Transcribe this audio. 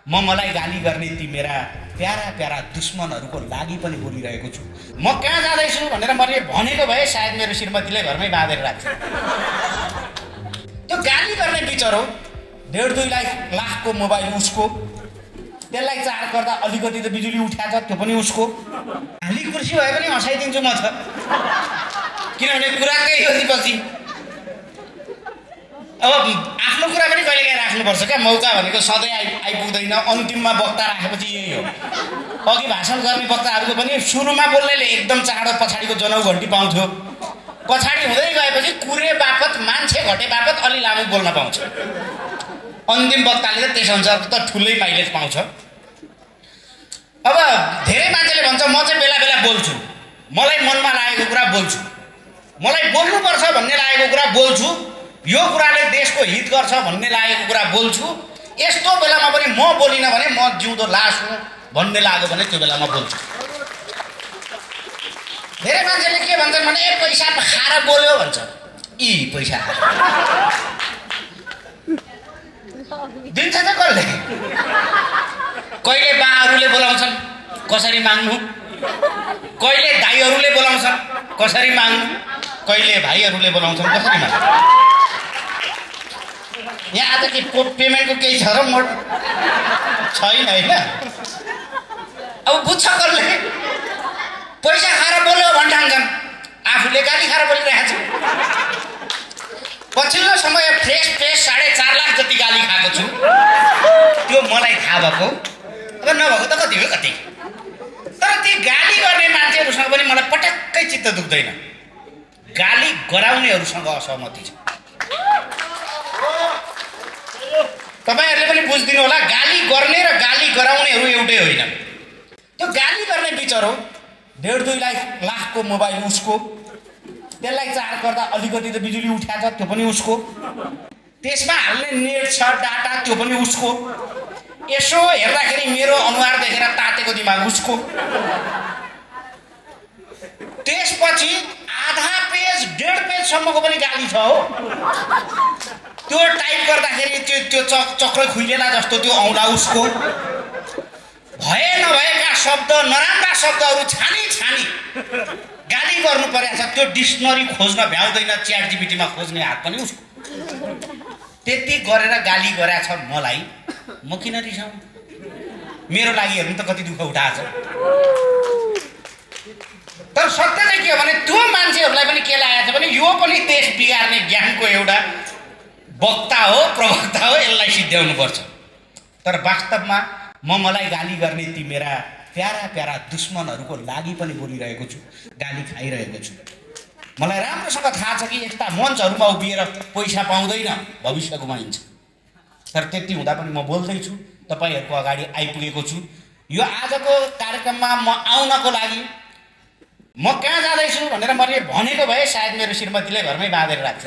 मलाई गाली गर्ने ती मेरा प्यारा प्यारा दुश्मनहरूको लागि पनि बोलिरहेको छु। म कहाँ जाँदैछु भनेर मैले भनेको भए सायद मेरो श्रीमतीले घरमै बाँधेर राख्छ। त्यो गाली गर्ने बिचरो 1.5-2 लाखको मोबाइल उसको, त्यसलाई चार्ज गर्दा अलिकति त बिजुली उठाएको त्यो पनि उसको। हाली कुर्सी भए पनि हँसाइदिन्छु म त, किनभने कुरा त्यही हो। पछि अब आफ्नो कुरा पनि कहिलेकाहीँ राख्नुपर्छ क्या। मौका भनेको सधैँ आइपुग्दैन, अन्तिममा वक्ता राखेपछि यही हो। अघि भाषण गर्ने वक्ताहरूको पनि सुरुमा बोल्नेले एकदम चाँडो पछाडिको जनौ घन्टी पाउँथ्यो, पछाडि हुँदै गएपछि कुरे बापत मान्छे घटे बापत अलि लामो बोल्न पाउँछ। अन्तिम वक्ताले त त्यसअनुसार त ठुलै माइलेज पाउँछ। अब धेरै मान्छेले भन्छ म चाहिँ बेला बेला बोल्छु, मलाई मनमा लागेको कुरा बोल्छु, मलाई बोल्नुपर्छ भन्ने लागेको कुरा बोल्छु, यो कुराले देशको हित गर्छ भन्ने लागेको कुरा बोल्छु। यस्तो बेलामा पनि म बोलिनँ भने म जिउँदो लास हुँ भन्ने लाग्यो भने त्यो बेलामा बोल्छु। धेरै मान्छेले के भन्छन् भने पैसा खाएर बोल्यो भन्छ। यी पैसा दिन्छ त कसले? कहिले बाहरूले बोलाउँछन् कसरी माग्नु, कहिले दाइहरूले बोलाउँछन् कसरी माग्नु, कहिले भाइहरूले बोलाउँछन् कसरी माग्नु। यहाँ आज के पेमेन्टको केही छ र मोड छैन होइन। अब बुझ्छ कसले? पैसा खाएर बोल्यो भन्ठान्छन्, आफूले गाली खाएर बोलिरहेको छ। पछिल्लो समय फ्रेस 4.5 लाख जति गाली खाएको छु, त्यो मलाई थाहा भएको। अब नभएको त कति हो कति। तर ती गाली गर्ने मान्छेहरूसँग पनि मलाई पटक्कै चित्त दुख्दैन, गाली गराउनेहरूसँग असहमति छ। तपाईँहरूले पनि बुझिदिनु होला, गाली गर्ने र गाली गराउनेहरू एउटै होइन। त्यो गाली गर्ने बिचरो 1.5-2 लाखको मोबाइल उसको, त्यसलाई चार्ज गर्दा अलिकति त बिजुली उठाएको त्यो पनि उसको, त्यसमा हाल्ने नेट छ डाटा त्यो पनि उसको, यसो हेर्दाखेरि मेरो अनुहार देखेर तातेको दिमाग उसको, त्यसपछि आधा पेज 1.5 पेजसम्मको पनि गाली छ हो। त्यो टाइप गर्दाखेरि त्यो चक्र खुइलेला जस्तो त्यो औँला उसको। भए नभएका शब्द, नराम्रा शब्दहरू छानी छानी गाली गर्नु परेको छ। त्यो डिक्सनरी खोज्न भ्याउँदैन, च्याट जिपिटीमा खोज्ने हात पनि उसको। त्यति गरेर गाली गरेछ मलाई, म किन रिसाउँ? मेरो लागि हेर्नु त कति दुःख उठाएको छ। तर सत्य चाहिँ के हो भने त्यो मान्छेहरूलाई पनि के लागेको छ भने यो पनि देश बिगार्ने ज्ञानको एउटा वक्ता हो, प्रवक्ता हो, यसलाई सिद्ध्याउनुपर्छ। तर वास्तवमा मलाई गाली गर्ने ती मेरा प्यारा प्यारा दुश्मनहरूको लागि पनि बोलिरहेको छु, गाली खाइरहेको छु। मलाई राम्रोसँग थाहा छ कि यस्ता मञ्चहरूमा उभिएर पैसा पाउँदैन, भविष्य गुमाइन्छ। तर त्यति हुँदा पनि म बोल्दैछु, तपाईँहरूको अगाडि आइपुगेको छु। यो आजको कार्यक्रममा म आउनको लागि, म कहाँ जाँदैछु भनेर मैले भनेको भए सायद मेरो श्रीमतीले घरमै बाँधेर राख्छ।